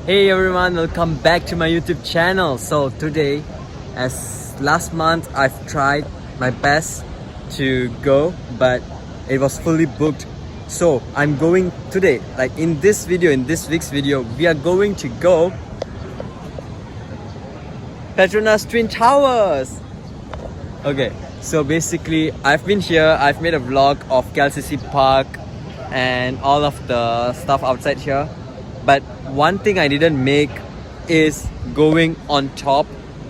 Hey everyone, welcome back to my YouTube channel. So today, as last month, I've tried my best to go, but it was fully booked. So I'm going today, like in this week's video, we are going to go Petronas Twin Towers. Okay, so basically I've been here, I've made a vlog of KLCC Park and all of the stuff outside here. But one thing I didn't make is going on top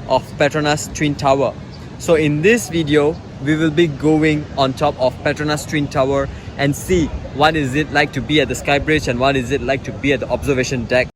of Petronas Twin Tower. So in this video, we will be going on top of Petronas Twin Tower and see what is it like to be at the Skybridge and what is it like to be at the observation deck.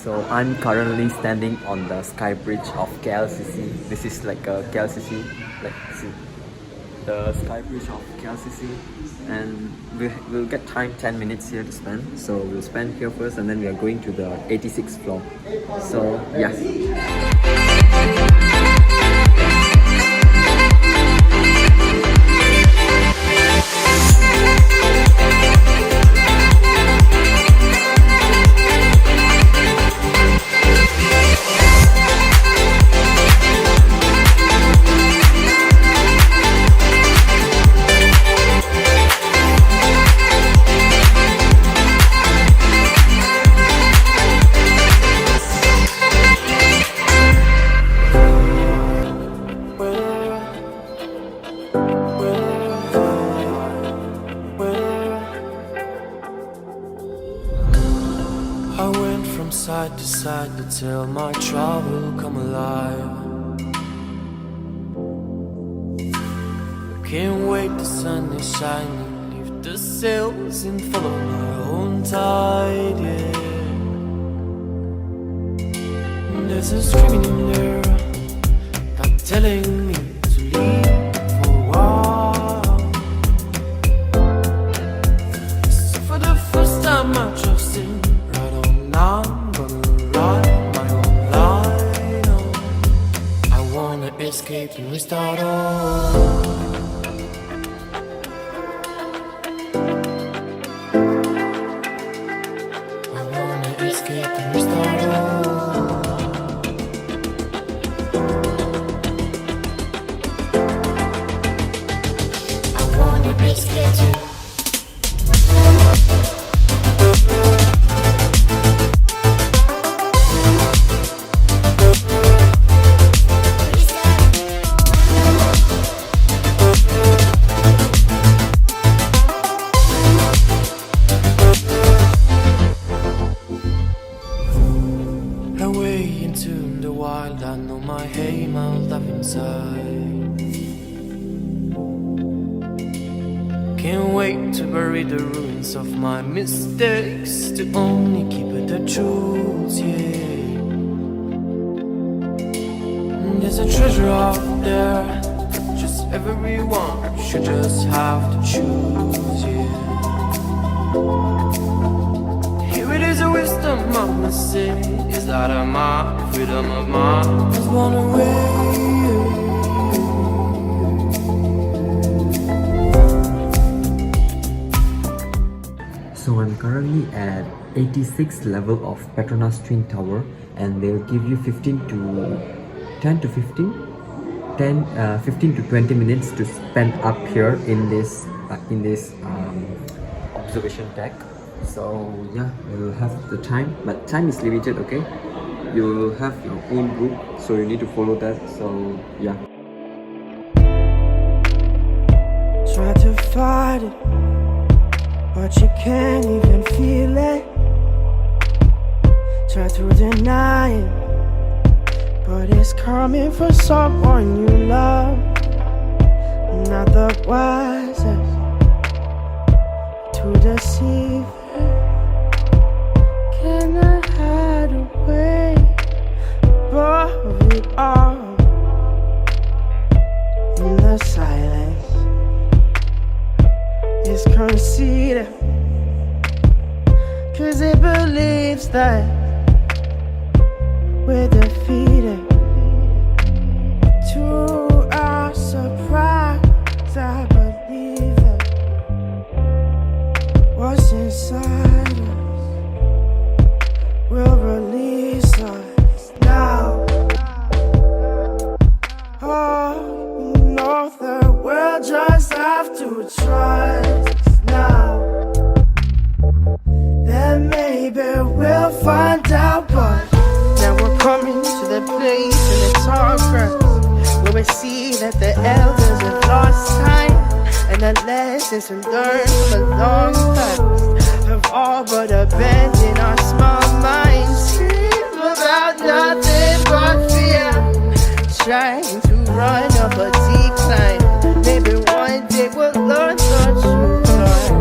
So I'm currently standing on the Skybridge of KLCC. This is like a KLCC, like see, the Skybridge of KLCC, and we'll get time 10 minutes here to spend. So we'll spend here first, and then we are going to the 86th floor. So yeah. I went from side to side to tell my travel come alive. Can't wait, the sun is shining, leave the sails and follow my own tide, yeah. There's a screaming in there, not telling me to leave for a while. So for the first time I trusted, I'm gonna ride my own line on. I wanna escape and restart all. I wanna escape and restart all. I wanna escape to into the wild. I know my aim, I'll dive inside. Can't wait to bury the ruins of my mistakes, to only keep it the truth, yeah. There's a treasure out there, just everyone should just have to choose, yeah. Here it is, a wisdom of my sin, is that of my freedom of mind is one away. So I'm currently at 86th level of Petronas Twin Tower, and they'll give you 15 to 20 minutes to spend up here in this observation deck. So yeah, we'll have the time, but time is limited, okay? You will have your own group, so you need to follow that. So yeah. Try to fight it, but you can't even feel it. Try to deny it, but it's coming from someone you love. Not the wisest to deceive it. Can I hide away above it all? In the silence is conceited, 'cause it believes that we're defeated. To our surprise, I believe it. What's inside us will release us now. Oh, you know the world just have to trust now. Then maybe we'll find out, but now we're coming to the place in the tall grass where we see that the elders have lost time, and the lessons we learned from a long past have all but abandoned our small minds. Scream about nothing but fear, trying to run up a decline. Maybe one day we'll learn the truth, Lord.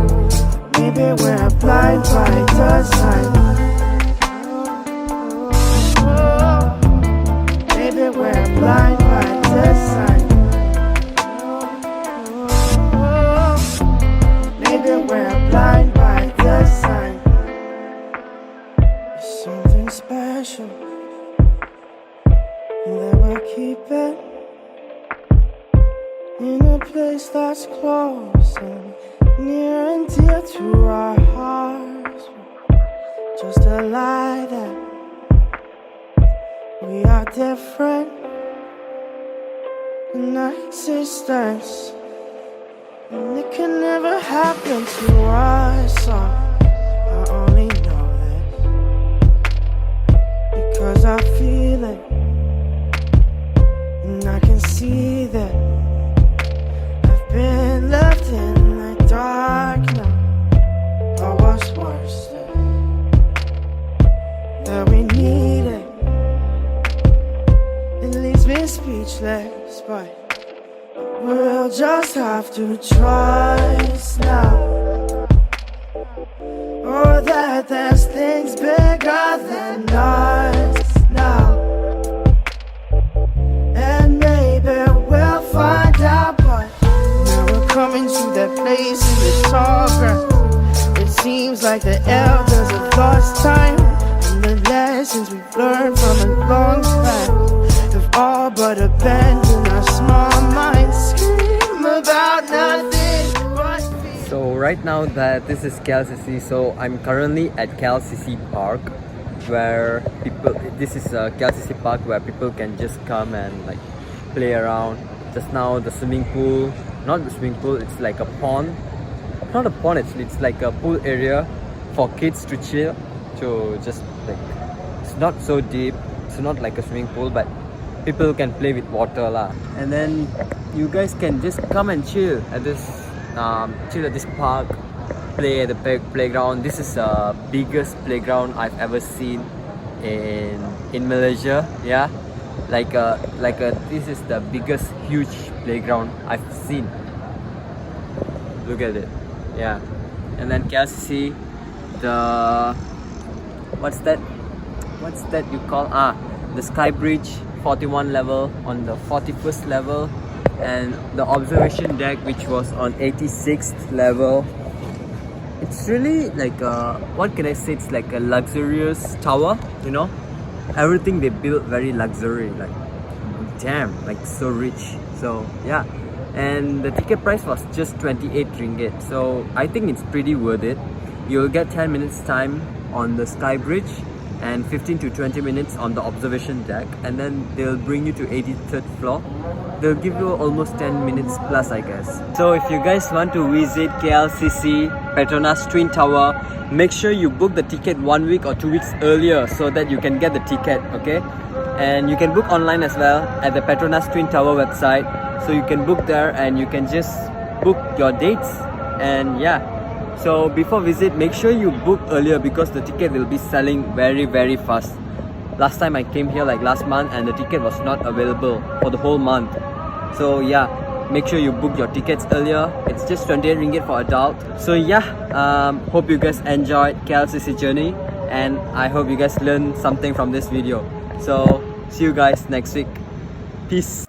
Maybe we're blind by design. Maybe we're blind by design. Maybe we're blind by design. There's something special that we'll keep it in a place that's close and near and dear to our hearts. Just a lie that we are different in our existence, and it can never happen to us. I only know this because I feel it, and I can see that I've been left in the dark now. Or what's worse, that we need it. It leaves me speechless, but we'll just have to trust now. Oh, that there's things bigger than us now. And maybe we'll find out, but now we're coming to that place in the tall grass. It seems like the elders have lost time, and the lessons we've learned from a long past have all but abandoned our small minds. Scream about nothing but fear. So right now that this is KLCC, so I'm currently at KLCC Park, where people, this is a KLCC Park where people can just come and like play around. Just now the swimming pool, not the swimming pool, it's like a pond. Not a pond actually, it's like a pool area for kids to chill, to just like, it's not so deep, it's not like a swimming pool, but people can play with water lah. And then you guys can just come and chill at this park, play at the playground. This is the biggest playground I've ever seen in Malaysia. Yeah, this is the biggest huge playground I've seen. Look at it. Yeah. And then KLCC, the what's that you call the Skybridge, 41 level, on the 41st level, and the observation deck which was on 86th level. It's really like what can I say, it's like a luxurious tower, you know. Everything they built very luxury, like damn, like so rich. So yeah, and the ticket price was just 28 ringgit, so I think it's pretty worth it. You'll get 10 minutes time on the Skybridge and 15 to 20 minutes on the observation deck, and then they'll bring you to 83rd floor. They'll give you almost 10 minutes plus, I guess. So if you guys want to visit KLCC, Petronas Twin Tower, make sure you book the ticket 1 week or 2 weeks earlier so that you can get the ticket, okay? And you can book online as well at the Petronas Twin Tower website. So you can book there and you can just book your dates. And yeah, so before visit, make sure you book earlier because the ticket will be selling very fast. Last time I came here like last month and the ticket was not available for the whole month. So yeah, make sure you book your tickets earlier. It's just 28 ringgit for adult. So yeah, hope you guys enjoyed KLCC journey and I hope you guys learned something from this video. So see you guys next week. Peace.